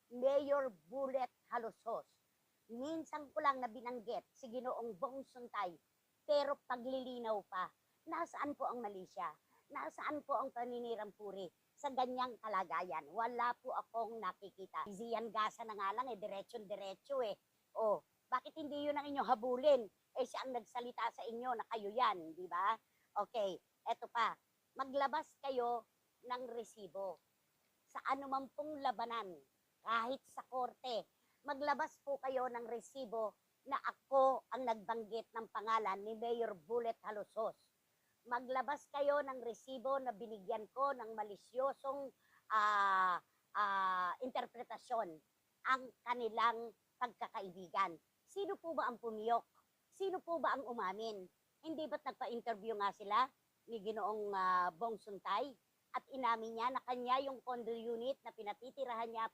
Mayor Bullet Halusos. Minsan ko lang na binanggit si Ginoong Bong Suntay, pero paglilinaw pa, nasaan po ang Malaysia? Nasaan po ang paninirang puri? Sa ganyang kalagayan, wala po akong nakikita. Zian Gasa na nga lang, diretsyon-diretso eh. Oh, bakit hindi yun ang inyong habulin? Siya ang nagsalita sa inyo na kayo yan, di ba? Okay, eto pa. Maglabas kayo ng resibo sa anuman pong labanan, kahit sa korte. Maglabas po kayo ng resibo na ako ang nagbanggit ng pangalan ni Mayor Bullet Halusos. Maglabas kayo ng resibo na binigyan ko ng malisyosong interpretasyon ang kanilang pagkakaibigan. Sino po ba ang pumiyok? Sino po ba ang umamin? Hindi ba't nagpa-interview nga sila ni Ginoong Bong Suntay? At inamin niya na kanya yung condo unit na pinatitirahan niya